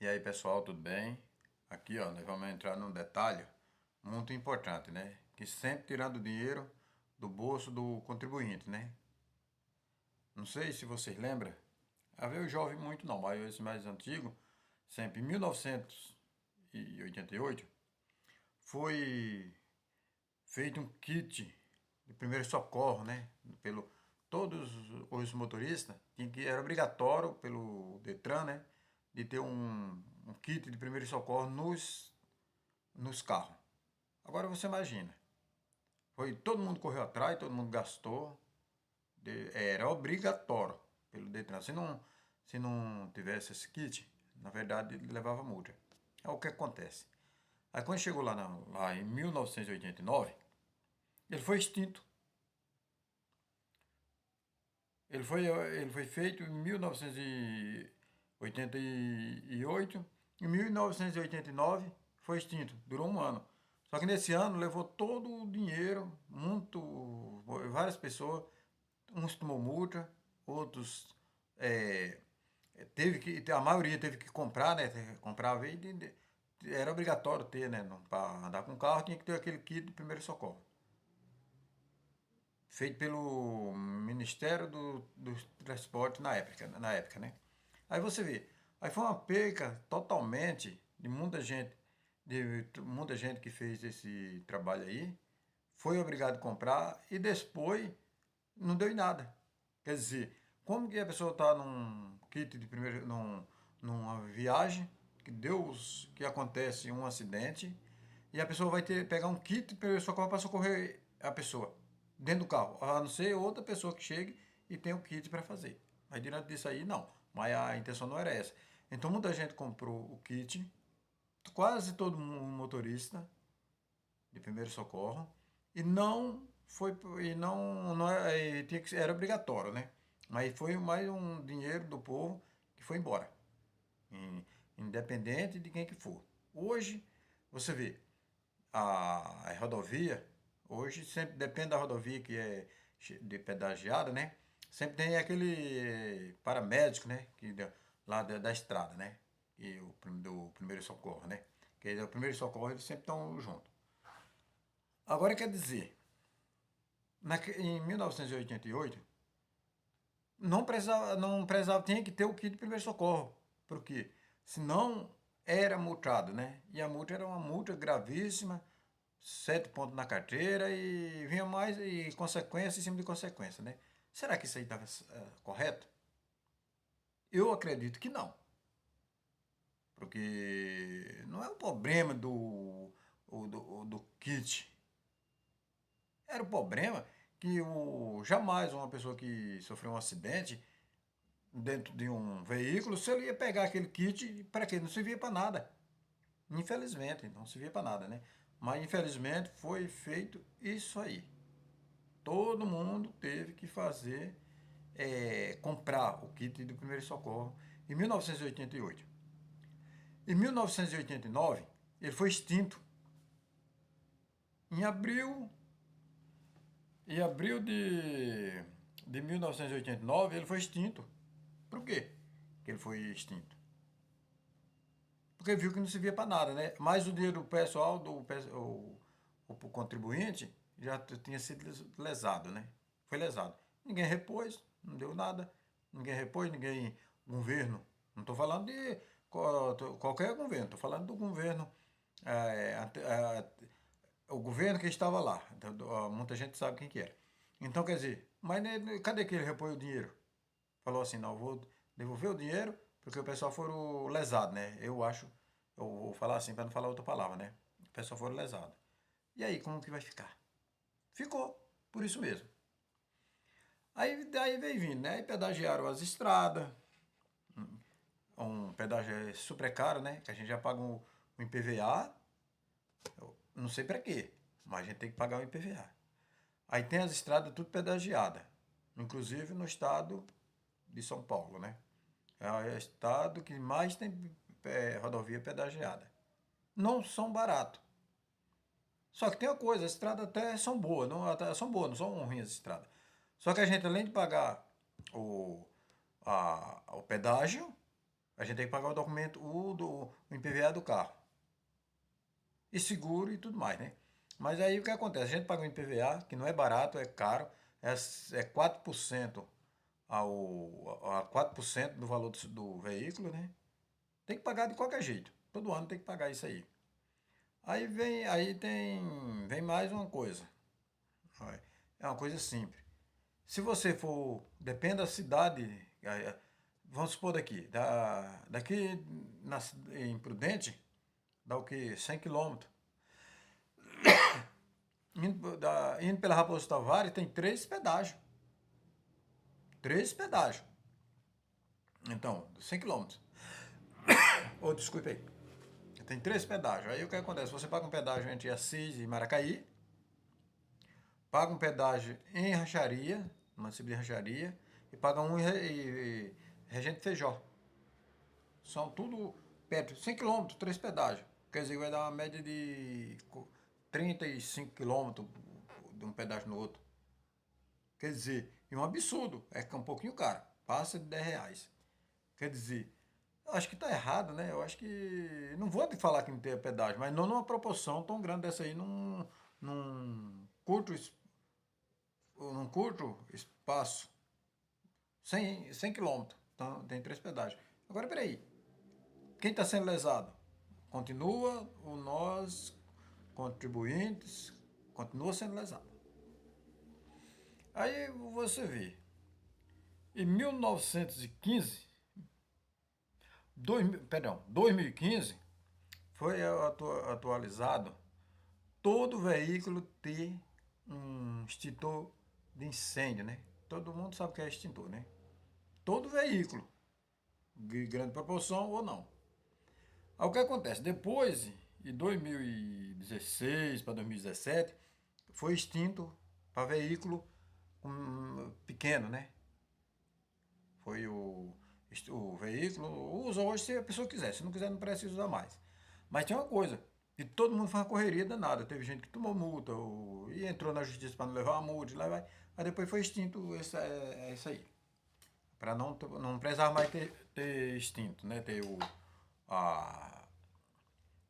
E aí pessoal, tudo bem? Aqui ó, nós vamos entrar num detalhe muito importante, né? Que sempre tirando dinheiro do bolso do contribuinte, né? Não sei se vocês lembram, havia o jovem muito não, mas esse mais antigo, sempre em 1988, foi feito um kit de primeiro socorro, né? Pelo todos os motoristas, era obrigatório pelo Detran, né? De ter um kit de primeiro socorro nos carros. Agora você imagina, todo mundo correu atrás, todo mundo gastou, era obrigatório pelo Detran. Se não tivesse esse kit, na verdade ele levava multa. É o que acontece. Aí quando chegou lá em 1989, ele foi extinto. Ele foi feito em 1988. Em 1989 foi extinto. Durou um ano. Só que nesse ano levou todo o dinheiro, várias pessoas, uns tomou multa, outros a maioria teve que comprar, né? Comprava era obrigatório ter, né? Para andar com carro tinha que ter aquele kit de primeiro socorro, feito pelo Ministério dos Transportes na época, né? Aí você vê, aí foi uma perca totalmente de muita gente que fez esse trabalho aí, foi obrigado a comprar e depois não deu em nada. Quer dizer, como que a pessoa está num kit de primeiro, numa viagem que acontece um acidente e a pessoa vai pegar um kit de primeiro socorro para socorrer a pessoa dentro do carro, a não ser outra pessoa que chegue e tenha o kit para fazer. Mas diante disso aí, não. Mas a intenção não era essa. Então muita gente comprou o kit, quase todo motorista de primeiro socorro, e não foi e não era obrigatório, né? Mas foi mais um dinheiro do povo que foi embora, independente de quem que for. Hoje você vê a rodovia, hoje sempre depende da rodovia que é de pedagiada, né? Sempre tem aquele paramédico, né? Lá da estrada, né? E do primeiro socorro, né? Que o primeiro socorro eles sempre estão juntos. Agora quer dizer, em 1988, não precisava, tinha que ter o kit de primeiro socorro. Por quê? Senão era multado, né? E a multa era uma multa gravíssima, 7 pontos na carteira e vinha mais e consequência em cima de consequência, né? Será que isso aí estava correto? Eu acredito que não. Porque não é o problema do kit. Era o problema que jamais uma pessoa que sofreu um acidente dentro de um veículo, se ele ia pegar aquele kit, para quê? Não servia para nada. Infelizmente, não servia para nada, né? Mas infelizmente foi feito isso aí. Todo mundo teve que fazer, comprar o kit do primeiro socorro em 1988. Em 1989, ele foi extinto. Em abril, em abril de 1989, ele foi extinto. Por quê que ele foi extinto? Porque viu que não servia para nada, né? Mas o dinheiro do pessoal, o contribuinte, já tinha sido lesado, né? Foi lesado. Ninguém repôs, não deu nada. Ninguém repôs, ninguém. Governo. Não estou falando de qualquer governo, estou falando do governo. O governo que estava lá. Então, muita gente sabe quem que era. Então, quer dizer, mas né, cadê que ele repôs o dinheiro? Falou assim, não, eu vou devolver o dinheiro porque o pessoal foram lesado, né? Eu vou falar assim para não falar outra palavra, né? O pessoal foram lesado. E aí, como que vai ficar? Ficou, por isso mesmo. Aí daí veio vindo, né? Aí pedagiaram as estradas, um pedágio super caro, né? Que a gente já paga um IPVA, eu não sei para quê, mas a gente tem que pagar o IPVA. Aí tem as estradas tudo pedagiadas, inclusive no estado de São Paulo, né? É o estado que mais tem rodovia pedagiada. Não são baratos. Só que tem uma coisa, as estradas até são boas, não, até são boas, não são ruins as estradas. Só que a gente, além de pagar o pedágio, A gente tem que pagar o documento, o IPVA do carro. E seguro e tudo mais, né? Mas aí o que acontece? A gente paga o IPVA, que não é barato, é caro, é 4% a 4% do valor do veículo, né? Tem que pagar de qualquer jeito. Todo ano tem que pagar isso aí. Vem mais uma coisa. É uma coisa simples. Se você for, depende da cidade, vamos supor daqui em Prudente, dá o que? 100 quilômetros. Indo pela Raposo Tavares tem 3 pedágios. 3 pedágios. Então, 100 quilômetros. Oh, desculpe aí. Tem 3 pedágios. Aí o que acontece? Você paga um pedágio entre Assis e Maracaí, paga um pedágio em Rancharia, no município de Rancharia, e paga um em Regente Feijó. São tudo perto, 100 quilômetros, 3 pedágios. Quer dizer, vai dar uma média de 35 quilômetros de um pedágio no outro. Quer dizer, é um absurdo. É um pouquinho caro. Passa de R$ 10. Quer dizer, eu acho que está errado, né? Eu acho que. Não vou te falar que não tem pedágio, mas não numa proporção tão grande dessa aí, num curto, num curto espaço. 100 quilômetros. Então, tem 3 pedágios. Agora, peraí. Quem está sendo lesado? Continua o nós, contribuintes, continua sendo lesado. Aí você vê, em 1915, 2015, foi atualizado todo veículo ter um extintor de incêndio, né? Todo mundo sabe o que é extintor, né? Todo veículo, de grande proporção ou não. Aí o que acontece? Depois, de 2016 para 2017, foi extinto para veículo pequeno, né? Foi o veículo, usa hoje se a pessoa quiser, se não quiser não precisa usar mais. Mas tem uma coisa, que todo mundo foi uma correria danada, teve gente que tomou multa e entrou na justiça para não levar a multa, lá vai. Aí depois foi extinto isso aí. Para não precisar mais ter extinto, né? Ter a,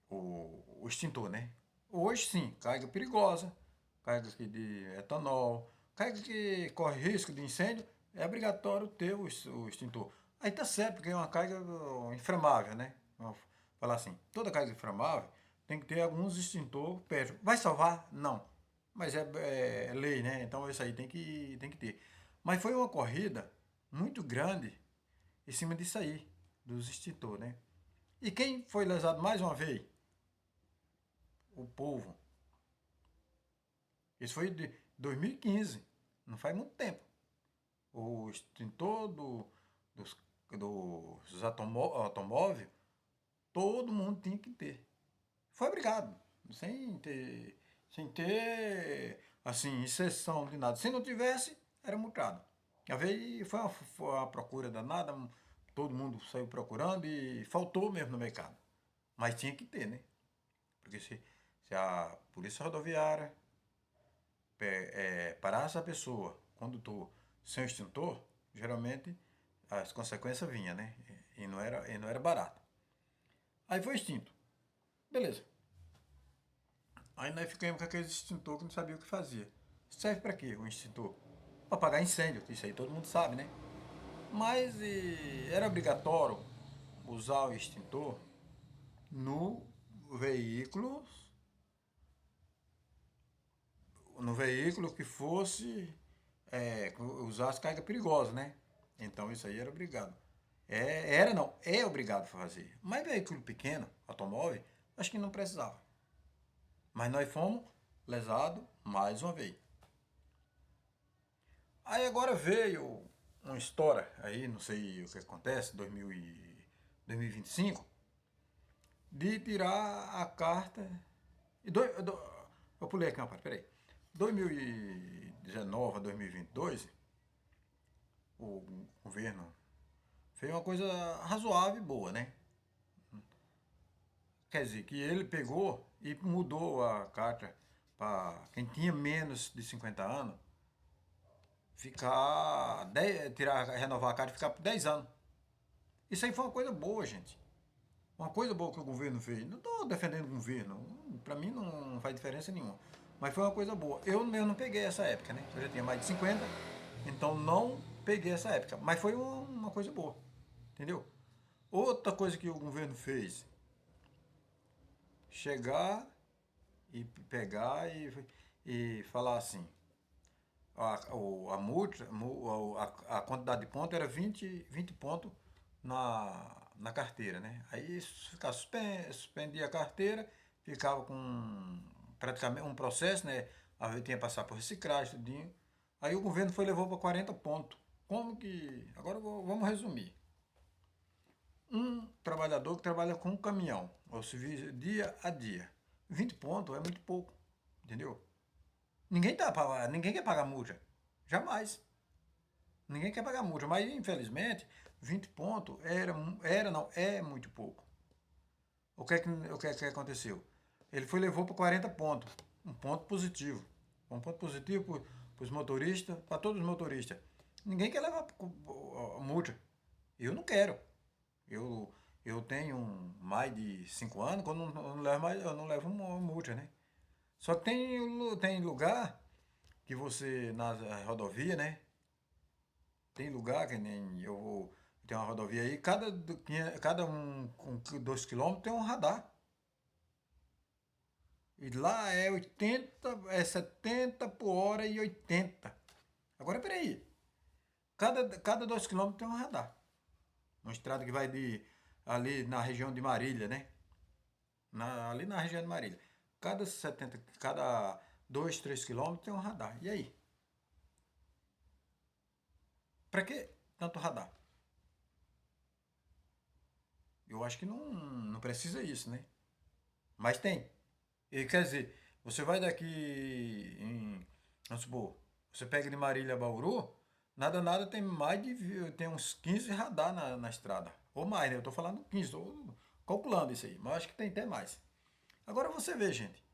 o extintor, né? Hoje sim, carga perigosa, carga de etanol, carga que corre risco de incêndio, é obrigatório ter o extintor. Aí tá certo, porque é uma carga inflamável, né? Vamos falar assim, toda carga inflamável tem que ter alguns extintor perto. Vai salvar? Não. Mas é lei, né? Então isso aí tem que ter. Mas foi uma corrida muito grande em cima disso aí, dos extintor, né? E quem foi lesado mais uma vez? O povo. Isso foi de 2015, não faz muito tempo. O extintor dos automóveis, todo mundo tinha que ter. Foi obrigado, sem ter assim, exceção de nada. Se não tivesse, era multado. A vez foi uma procura danada, todo mundo saiu procurando e faltou mesmo no mercado. Mas tinha que ter, né? Porque se a polícia rodoviária parasse a pessoa, condutor, sem extintor, geralmente as consequências vinham, né? E não era barato. Aí foi extinto. Beleza. Aí nós ficamos com aquele extintor que não sabia o que fazia. Serve para quê o extintor? Para apagar incêndio, que isso aí todo mundo sabe, né? Mas era obrigatório usar o extintor no veículo, no veículo que fosse usasse carga perigosa, né? Então isso aí era obrigado. Era não, é obrigado a fazer. Mas veículo pequeno, automóvel, acho que não precisava. Mas nós fomos lesados mais uma vez. Aí agora veio uma história aí, não sei o que acontece, 2025, de tirar a carta. Eu pulei aqui uma parte, peraí. 2019 a 2022, o governo fez uma coisa razoável e boa, né? Quer dizer, que ele pegou e mudou a carta para quem tinha menos de 50 anos renovar a carta e ficar por 10 anos. Isso aí foi uma coisa boa, gente. Uma coisa boa que o governo fez. Não estou defendendo o governo. Para mim não faz diferença nenhuma. Mas foi uma coisa boa. Eu mesmo não peguei essa época, né? Eu já tinha mais de 50, então não peguei essa época. Mas foi uma coisa boa. Entendeu? Outra coisa que o governo fez, chegar e pegar e falar assim, a multa, a quantidade de pontos era 20 pontos na carteira, né? Aí isso ficava suspendia a carteira, ficava com praticamente um processo, né? Aí tinha que passar por reciclagem, tudinho. Aí o governo foi levou para 40 pontos. Como que. Agora vamos resumir. Um trabalhador que trabalha com um caminhão, ou serviço dia a dia. 20 pontos é muito pouco, entendeu? Ninguém quer pagar multa. Jamais. Ninguém quer pagar multa. Mas, infelizmente, 20 pontos não, é muito pouco. O que é que aconteceu? Ele levou para 40 pontos. Um ponto positivo. Um ponto positivo para os motoristas, para todos os motoristas. Ninguém quer levar multa. Eu não quero. Eu tenho mais de 5 anos, quando eu não levo uma multa, né? Só que tem lugar que você, na rodovia, né? Tem lugar que nem eu vou. Tem uma rodovia aí, cada um com 2 quilômetros tem um radar. E lá é 80, é 70 por hora e 80. Agora peraí. Cada 2 quilômetros tem um radar. Uma estrada que vai ali na região de Marília, né? Ali na região de Marília. Cada 2, 3 quilômetros tem um radar. E aí? Pra que tanto radar? Eu acho que não precisa isso, né? Mas tem. E quer dizer, você vai daqui vamos supor, você pega de Marília a Bauru, nada tem tem uns 15 radar na estrada. Ou mais, né? Eu tô falando 15, tô calculando isso aí, mas acho que tem até mais. Agora você vê, gente,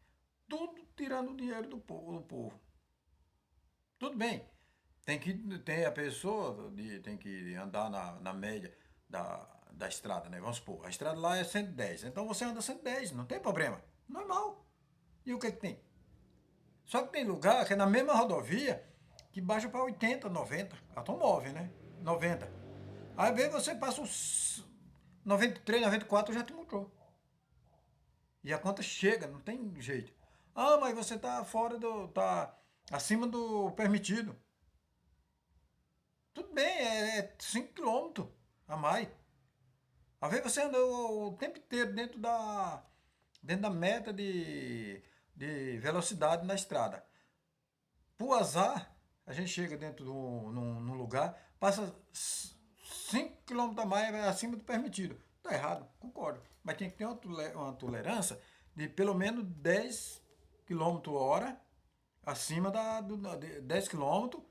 tudo tirando o dinheiro do povo. Tudo bem, tem a pessoa, tem que andar na média da estrada, né? Vamos supor, a estrada lá é 110, então você anda 110, não tem problema, normal. E o que que tem? Só que tem lugar que é na mesma rodovia que baixa para 80, 90, automóvel, né? 90. Aí vem você passa uns 93, 94 já te multou. E a conta chega, não tem jeito. Ah, mas você tá fora tá acima do permitido. Tudo bem, é 5 quilômetros a mais. Às vezes você anda o tempo inteiro dentro da meta de velocidade na estrada. Por azar, a gente chega dentro num lugar, passa 5 quilômetros a mais acima do permitido. Tá errado, concordo. Mas tem que ter uma tolerância de pelo menos 10 quilômetros hora acima de 10 quilômetros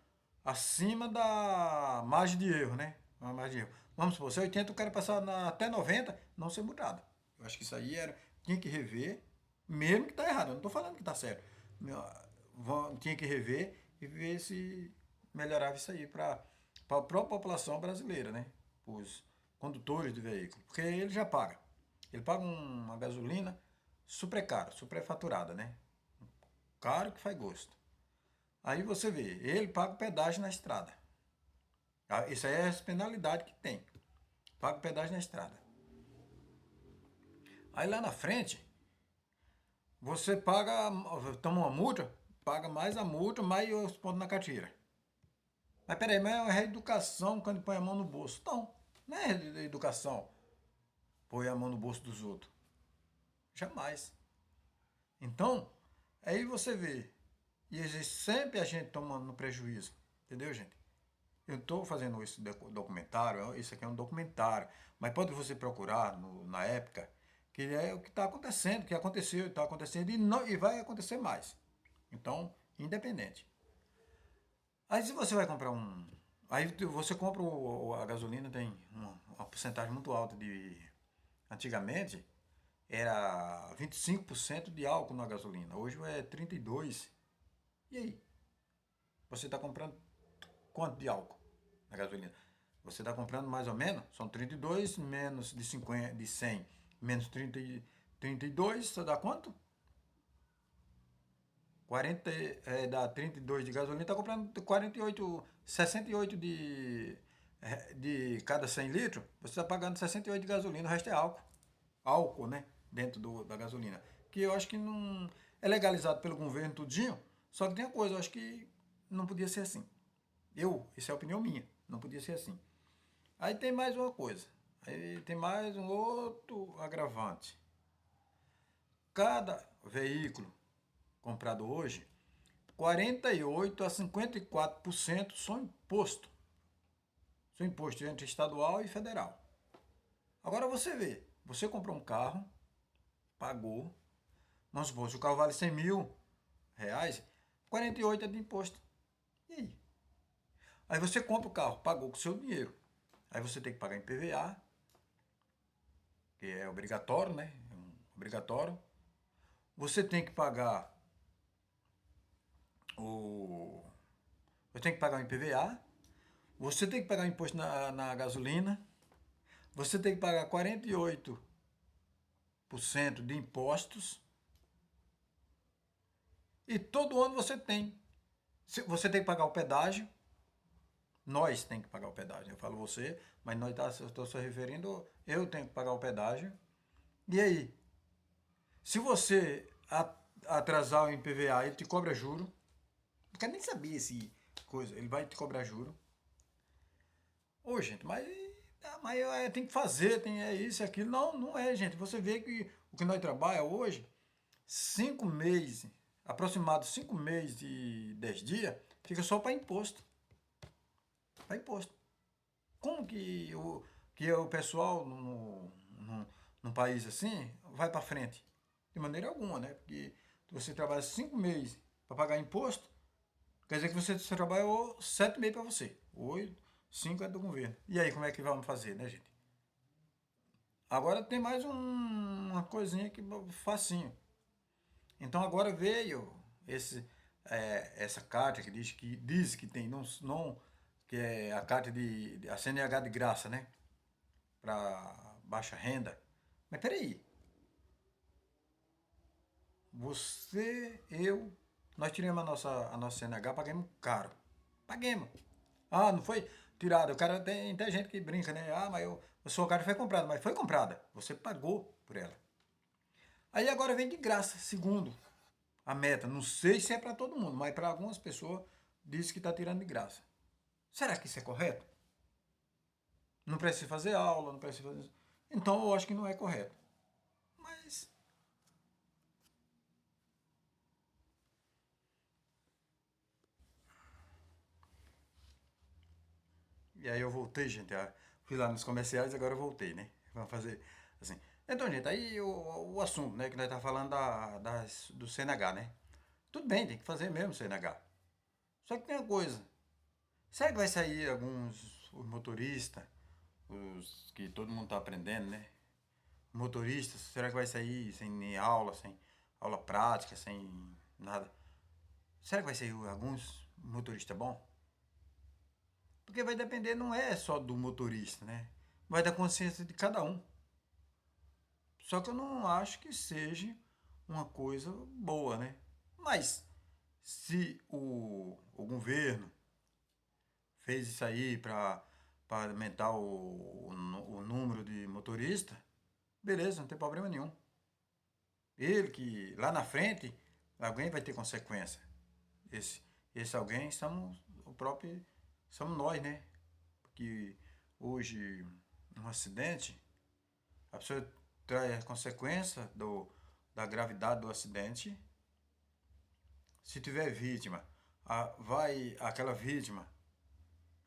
acima da margem de erro, né? Uma margem de erro. Vamos supor, se 80 o cara passar até 90, não ser multado. Eu acho que isso aí tinha que rever, mesmo que tá errado. Eu não estou falando que tá certo. Tinha que rever e ver se melhorava isso aí para a própria população brasileira, né? Os condutores de veículo. Porque ele já paga. Ele paga uma gasolina super cara, super faturada, né? Caro que faz gosto. Aí você vê, ele paga o pedágio na estrada. Isso aí é as penalidades que tem. Paga o pedágio na estrada. Aí lá na frente, você toma uma multa, paga mais a multa, mais os pontos na carteira. Mas peraí, mas é reeducação quando põe a mão no bolso. Não é educação põe a mão no bolso dos outros. Jamais. Então, aí você vê, e existe sempre a gente tomando no prejuízo. Entendeu, gente? Eu estou fazendo esse documentário, isso aqui é um documentário, mas pode você procurar na época, que é o que está acontecendo, que aconteceu, está acontecendo e vai acontecer mais. Então, independente. Aí se você vai comprar um. Aí você compra a gasolina, tem uma porcentagem muito alta de. Antigamente era 25% de álcool na gasolina. Hoje é 32%. E aí? Você está comprando quanto de álcool na gasolina? Você está comprando mais ou menos, são 32 menos de 50, de 100 menos 32, você dá quanto? 40, dá 32 de gasolina, está comprando 48, 68 de cada 100 litros, você está pagando 68 de gasolina, o resto é álcool. Álcool, né? Dentro da gasolina. Que eu acho que não é legalizado pelo governo tudinho, só que tem uma coisa, eu acho que não podia ser assim. Essa é a opinião minha, não podia ser assim. Aí tem mais uma coisa, aí tem mais um outro agravante. Cada veículo comprado hoje, 48 a 54% são imposto. São imposto entre estadual e federal. Agora você vê, você comprou um carro, pagou, vamos supor, se o carro vale 100 mil reais, 48 é de imposto. E aí? Aí você compra o carro, pagou com o seu dinheiro. Aí você tem que pagar em PVA, que é obrigatório, né? Obrigatório. Você tem que pagar o. Você tem que pagar o IPVA, você tem que pagar o imposto na gasolina, você tem que pagar 48% de impostos e todo ano você tem. Você tem que pagar o pedágio, nós tem que pagar o pedágio. Eu falo você, mas nós estou se referindo, eu tenho que pagar o pedágio. E aí? Se você atrasar o IPVA, ele te cobra juro. Não quero nem saber se coisa, ele vai te cobrar juro. Ô, gente, mas tem que fazer, tem isso e aquilo. Não, não é, gente. Você vê que o que nós trabalhamos hoje, 5 meses, aproximado 5 meses de 10 dias, fica só para imposto. Para imposto. Como que o pessoal num país assim vai para frente? De maneira alguma, né? Porque você trabalha 5 meses para pagar imposto, quer dizer que você trabalhou 7 meses para você. 8, 5 é do governo. E aí, como é que vamos fazer, né, gente? Agora tem mais uma coisinha que facinho. Então agora veio essa carta que diz que tem, não que é a carta a CNH de graça, né? Para baixa renda. Mas peraí, nós tiramos a nossa CNH, pagamos caro. Paguemos. Ah, não foi tirado. O cara tem gente que brinca, né? Ah, mas a sua carta foi comprada. Mas foi comprada. Você pagou por ela. Aí agora vem de graça, segundo a meta. Não sei se é para todo mundo, mas para algumas pessoas diz que está tirando de graça. Será que isso é correto? Não precisa fazer aula, não precisa fazer. Então eu acho que não é correto. Mas. E aí eu voltei, gente. Fui lá nos comerciais, agora eu voltei, né? Vamos fazer assim. Então, gente, aí o assunto, né? Que nós tá falando do CNH, né? Tudo bem, tem que fazer mesmo o CNH. Só que tem uma coisa. Será que vai sair alguns os motoristas, os que todo mundo tá aprendendo, né? Motoristas, será que vai sair sem aula, sem aula prática, sem nada? Será que vai sair alguns motoristas bom? Porque vai depender, não é só do motorista, né? Vai da consciência de cada um. Só que eu não acho que seja uma coisa boa, né? Mas se o governo fez isso aí para aumentar o número de motoristas, beleza, não tem problema nenhum. Ele que lá na frente alguém vai ter consequência. Esse, esse alguém somos nós, né? Porque hoje um acidente, a pessoa traz a consequência da gravidade do acidente. Se tiver vítima, vai aquela vítima.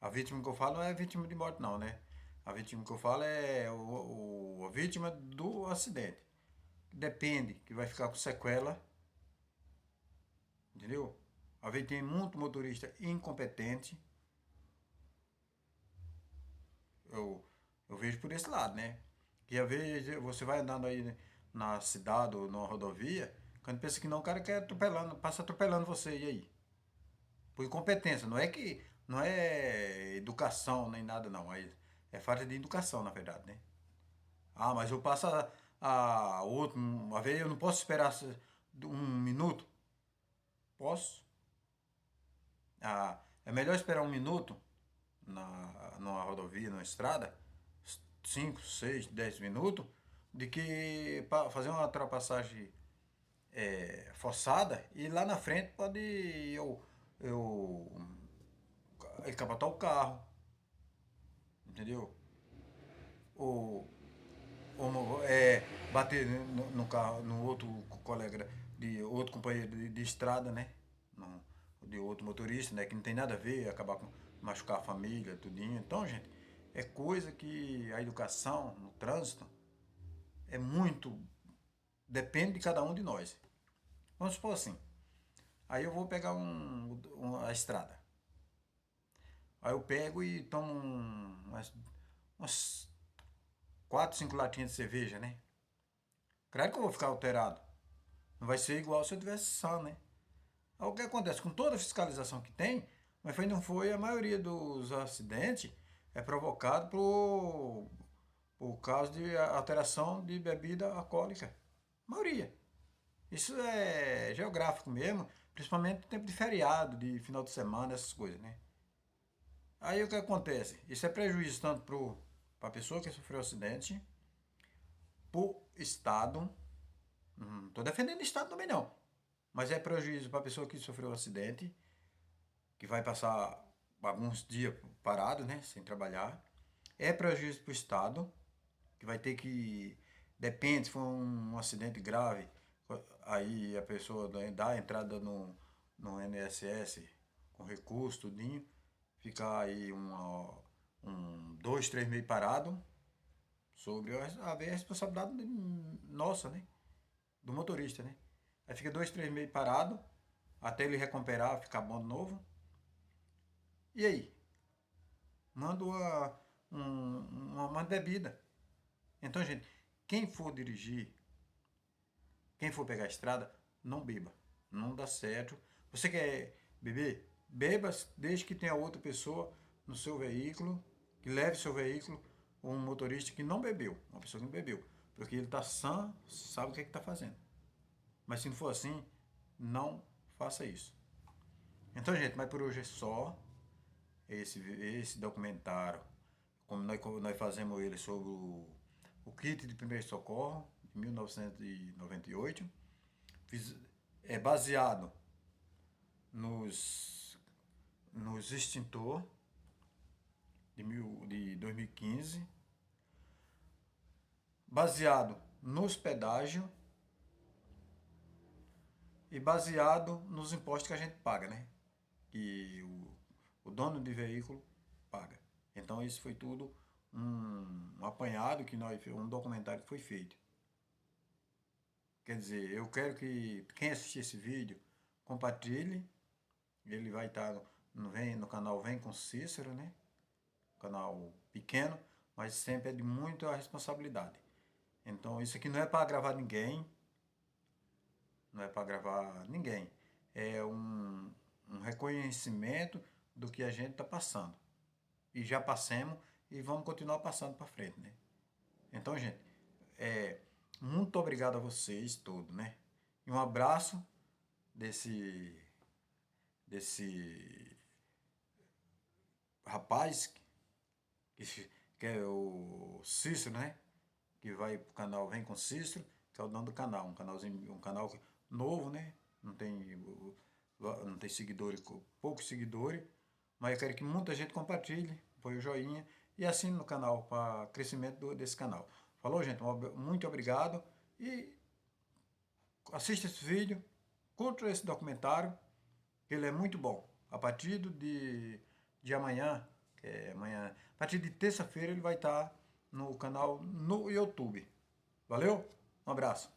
A vítima que eu falo não é vítima de morte, não, né? A vítima que eu falo é a vítima do acidente. Depende, que vai ficar com sequela, entendeu? Às vezes tem muito motorista incompetente. Eu, eu vejo por esse lado, né? Que às vezes você vai andando aí na cidade ou na rodovia, quando pensa que não, o cara quer atropelando, passa atropelando você, e aí? Por incompetência, não é que não é educação nem nada não, é falta de educação na verdade, né? Ah, mas eu passo a outro, uma vez eu não posso esperar um minuto? Posso? Ah, é melhor esperar um minuto numa rodovia, numa estrada, 5, 6, 10 minutos, de que fazer uma ultrapassagem forçada e lá na frente pode eu capotar o carro, entendeu? Ou, ou bater no carro, no outro colega, de outro companheiro de estrada, né? No, de outro motorista, né? Que não tem nada a ver, acabar com machucar a família, tudinho. Então, gente, é coisa que a educação no trânsito é muito. Depende de cada um de nós. Vamos supor assim. Aí eu vou pegar a estrada. Aí eu pego e tomo umas 4, 5 latinhas de cerveja, né? Claro que eu vou ficar alterado. Não vai ser igual se eu tivesse só, né? Aí o que acontece? Com toda a fiscalização que tem, mas não foi a maioria dos acidentes é provocado por causa de alteração de bebida alcoólica. A maioria. Isso é geográfico mesmo, principalmente no tempo de feriado, de final de semana, essas coisas, né? Aí o que acontece? Isso é prejuízo tanto para a pessoa que sofreu o acidente, para o Estado. Não estou defendendo o Estado também não. Mas é prejuízo para a pessoa que sofreu o acidente, que vai passar alguns dias parado, né? Sem trabalhar. É prejuízo para o Estado, que vai ter que. Depende se for um acidente grave, aí a pessoa dá a entrada no INSS com recurso, tudinho, ficar aí 2, 3 meses parado, sobre a responsabilidade nossa, né? Do motorista, né? Aí fica 2, 3 meses parado, até ele recuperar, ficar bom de novo. E aí? Manda uma bebida. Então, gente, quem for dirigir, quem for pegar a estrada, não beba. Não dá certo. Você quer beber? Beba desde que tenha outra pessoa no seu veículo, que leve seu veículo, um motorista que não bebeu, uma pessoa que não bebeu. Porque ele está sã, sabe o que está fazendo. Mas se não for assim, não faça isso. Então, gente, mas por hoje é só esse documentário, como nós fazemos ele sobre o kit de primeiro socorro, de 1998. É baseado nos, nos extintor de 2015, baseado nos pedágios e baseado nos impostos que a gente paga, né? Que o dono de veículo paga. Então isso foi tudo um apanhado que um documentário que foi feito. Quer dizer, eu quero que quem assistir esse vídeo compartilhe. Ele vai estar no canal Vem com Cícero, né? Canal pequeno, mas sempre é de muita responsabilidade. Então isso aqui não é para gravar ninguém, não é para gravar ninguém. É um reconhecimento do que a gente está passando. E já passamos e vamos continuar passando para frente, né? Então, gente, muito obrigado a vocês todos, né? E um abraço desse rapaz que é o Cícero, né? Que vai pro canal Vem com Cícero, que é o dono do canal, um canal novo, né? Não tem seguidores, poucos seguidores, mas eu quero que muita gente compartilhe, põe o joinha e assine no canal para crescimento desse canal. Falou, gente? Muito obrigado e assista esse vídeo, curta esse documentário, que ele é muito bom. A partir de amanhã, a partir de terça-feira ele vai estar no canal no YouTube. Valeu? Um abraço.